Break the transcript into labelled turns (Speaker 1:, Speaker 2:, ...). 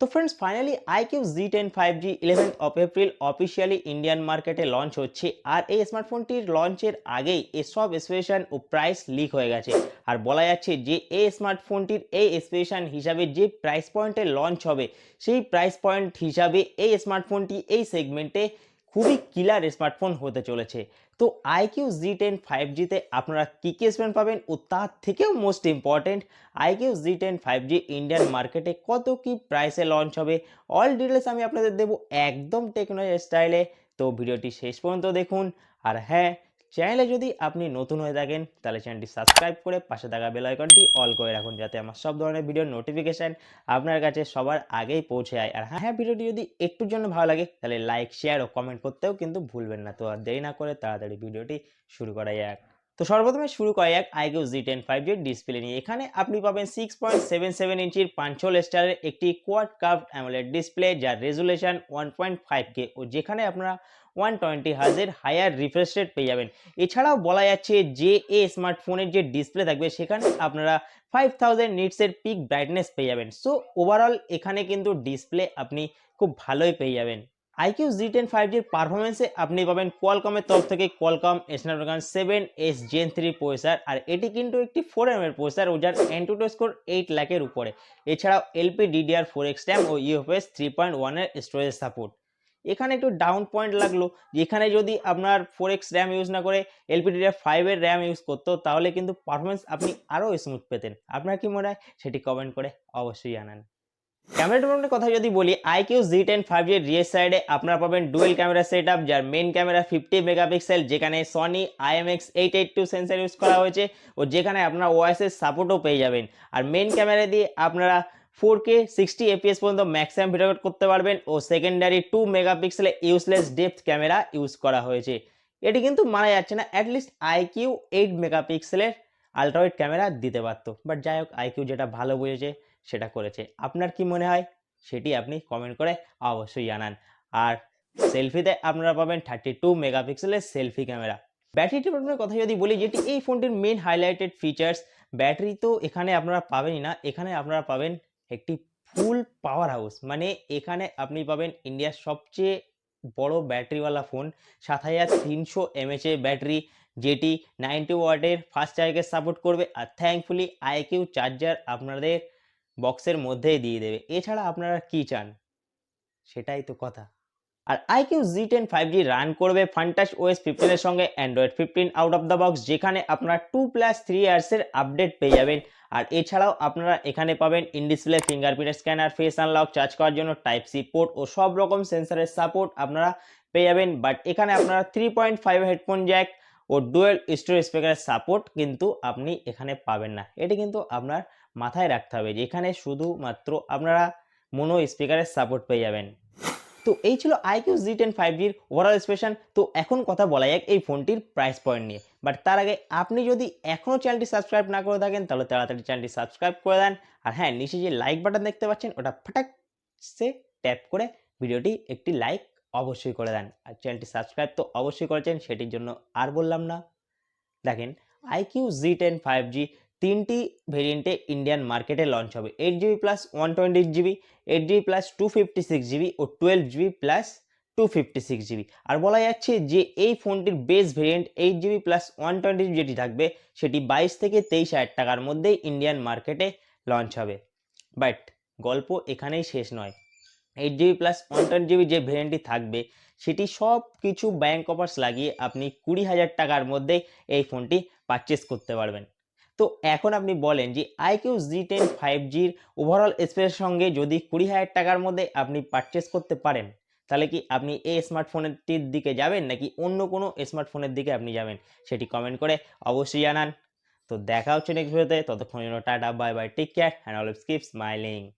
Speaker 1: তো friends finally iQOO Z10 5G 11th of April officially Indian মার্কেটে launch হচ্ছে। আর এই স্মার্টফোনটির লঞ্চের আগেই এসব স্পেশাল ও প্রাইস লিক হয়ে গেছে। আর বলা যাচ্ছে যে এই স্মার্টফোনটির এই স্পেশাল হিসাবে যে প্রাইস পয়েন্টে লঞ্চ হবে, সেই প্রাইস পয়েন্ট হিসাবে এই স্মার্টফোনটি এই সেগমেন্টে খুবই কিলার স্মার্টফোন হতে চলেছে। তো iQOO Z10 5Gতে আপনারা কী স্পেন্ড পাবেন, ও তার থেকেও most important iQOO Z10 5G Indian মার্কেটে কত কি প্রাইসে লঞ্চ হবে, অল ডিটেলস আমি আপনাদের দেবো একদম টেকনোলজি স্টাইলে। তো ভিডিওটি শেষ পর্যন্ত দেখুন। আর হ্যাঁ, চ্যানেলে যদি আপনি নতুন হয়ে থাকেন তাহলে চ্যানেলটি সাবস্ক্রাইব করে পাশে থাকা বেল আইকনটি অল করে রাখুন, যাতে আমার সব ধরনের ভিডিওর নোটিফিকেশান আপনার কাছে সবার আগেই পৌঁছে যায়। আর হ্যাঁ, ভিডিওটি যদি একটুর জন্য ভালো লাগে তাহলে লাইক, শেয়ার ও কমেন্ট করতেও কিন্তু ভুলবেন না। তো আর দেরি না করে তাড়াতাড়ি ভিডিওটি শুরু করা যাক। তো সর্বপ্রথমে শুরু করা যাক iQOO Z10 5G ডিসপ্লে নিয়ে। এখানে আপনি পাবেন 6.77 ইঞ্চির 516 স্টারের একটি কোয়াড কার্ভড অ্যামোলেড ডিসপ্লে, যার রেজুলেশন 1.5K ও যেখানে আপনারা 120 হার্জের হায়ার রিফ্রেশ রেট পেয়ে যাবেন। এছাড়াও বলা যাচ্ছে যে এই স্মার্টফোনের যে ডিসপ্লে থাকবে সেখানে আপনারা 5000 নিটসের পিক ব্রাইটনেস পেয়ে যাবেন। সো ওভারঅল এখানে কিন্তু ডিসপ্লে আপনি খুব ভালোই পেয়ে যাবেন। iQOO Z10 5G'র পারফরমেন্সে আপনি পাবেন কোয়ালকমের তরফ থেকে Qualcomm Snapdragon 7S Gen 3 processor. আর এটি কিন্তু একটি 4M এর প্রসেসর ও যার অ্যান্টুটো স্কোর 8 লাখের উপরে। এছাড়াও LPDDR4X RAM ও UFS 3.1 এর স্টোরেজ সাপোর্ট। এখানে একটু ডাউন পয়েন্ট লাগলো, যেখানে যদি আপনার 4X RAM ইউজ না করে LPDDR5 এর RAM ইউজ করতো তাহলে কিন্তু পারফরমেন্স আপনি আরও স্মুথ পেতেন। আপনার কি মনে হয় সেটি কমেন্ট করে অবশ্যই জানান। ক্যামেরা ডেভেলপমেন্টের কথা যদি বলি, iQOO Z10 5G এর রিয়ার সাইডে আপনারা পাবেন ডুয়েল ক্যামেরা সেটআপ, যার মেন ক্যামেরা 50 মেগাপিক্সেল, যেখানে সনি IMX882 সেন্সর ইউজ করা হয়েছে ও যেখানে আপনারা ওআইএস সাপোর্টও পেয়ে যাবেন। আর মেন ক্যামেরা দিয়ে আপনারা 4K 60 fps পর্যন্ত ম্যাক্সিমাম ভিডিও রেকর্ড করতে পারবেন ও সেকেন্ডারি 2 মেগাপিক্সেলের ইউজলেস ডেপথ ক্যামেরা ইউজ করা হয়েছে। এটি কিন্তু মানা যাচ্ছে না, অ্যাটলিস্ট iQOO 8 মেগাপিক্সেলের আলট্রাওয়াইড ক্যামেরা দিতে পারতো, বাট যাই হোক iQOO যেটা ভালো বুঝেছে সেটা করেছে। আপনার কি মনে হয় সেটি আপনি কমেন্ট করে অবশ্যই জানান। আর সেলফিতে আপনারা পাবেন 32 মেগাপিক্সেলের সেলফি ক্যামেরা। ব্যাটারি ট্রিটমেন্টের কথা যদি বলি, যেটি এই ফোনটির মেন হাইলাইটেড ফিচার্স, ব্যাটারি তো এখানে আপনারা পাবেনই না, এখানে আপনারা পাবেন একটি ফুল পাওয়ার হাউস। মানে এখানে আপনি পাবেন ইন্ডিয়ার সবচেয়ে বড় ব্যাটারিওয়ালা ফোন, 7300 mAh এর ব্যাটারি, যেটি 90 ওয়াটের ফাস্ট চার্জকে সাপোর্ট করবে। আর থ্যাঙ্কফুলি iQOO চার্জার আপনাদের বক্সের মধ্যেই দিয়ে দেবে। এছাড়া আপনারা কি চান, সেটাই তো কথা। আর iQOO Z10 5G রান করবে ফান্টাস OS 15 এর সঙ্গে Android 15 out of the box, যেখানে আপনারা 2+3 ইয়ার্সের আপডেট পেয়ে যাবেন। আর এছাড়াও আপনারা এখানে পাবেন in display fingerprint scanner, face unlock, charge করার জন্য টাইপ সি পোর্ট ও সব রকম সেন্সরের সাপোর্ট আপনারা পেয়ে যাবেন। বাট এখানে আপনারা 3.5 হেডফোন জ্যাক ও ডুয়েল স্টোরেজ স্পিকারের সাপোর্ট কিন্তু আপনি এখানে পাবেন না। এটি কিন্তু আপনার মাথায় রাখতে হবে যে এখানে শুধুমাত্র আপনারা মোনো স্পিকারের সাপোর্ট পেয়ে যাবেন। তো এই ছিল iQOO Z10 5G'র ওভারঅল স্পেশাল। তো এখন কথা বলা যাক এই ফোনটির প্রাইস পয়েন্ট নিয়ে। বাট তার আগে আপনি যদি এখনও চ্যানেলটি সাবস্ক্রাইব না করে থাকেন তাহলে তাড়াতাড়ি চ্যানেলটি সাবস্ক্রাইব করে দেন। আর হ্যাঁ, নিচে যে লাইক বাটন দেখতে পাচ্ছেন ওটা ফটাক সে ট্যাপ করে ভিডিওটি একটি লাইক অবশ্যই করে দেন। আর চ্যানেলটি সাবস্ক্রাইব তো অবশ্যই করেছেন, সেটির জন্য আর বললাম না। দেখেন, iQOO Z10 5G তিনটি ভেরিয়েন্টে ইন্ডিয়ান মার্কেটে লঞ্চ হবে। 8GB plus 128GB, 8GB plus 256GB ও 12GB প্লাস 256GB। আর বলা যাচ্ছে যে এই ফোনটির base variant 8GB plus 128GB যেটি থাকবে সেটি 22 থেকে 23,000 টাকার মধ্যেই ইন্ডিয়ান মার্কেটে লঞ্চ হবে। বাট গল্প এখানেই শেষ নয়। 8GB প্লাস 128GB যে ভেরিয়েন্টটি থাকবে সেটি সব কিছু ব্যাংক অফার্স লাগিয়ে আপনি 20,000 টাকার মধ্যে এই ফোনটি পারচেস করতে পারবেন। তো এখন আপনি বলেন যে iQOO Z10 5G'র ওভারঅল স্পেসের সঙ্গে যদি 20,000 টাকার মধ্যে আপনি পারচেস করতে পারেন, তাহলে কি আপনি এই স্মার্টফোনটির দিকে যাবেন নাকি অন্য কোনো স্মার্টফোনের দিকে আপনি যাবেন, সেটি কমেন্ট করে অবশ্যই জানান। তো দেখা হচ্ছে নেক্সট ভিডিওতে, ততক্ষণের জন্য tata, bye bye, take care and always keep smiling.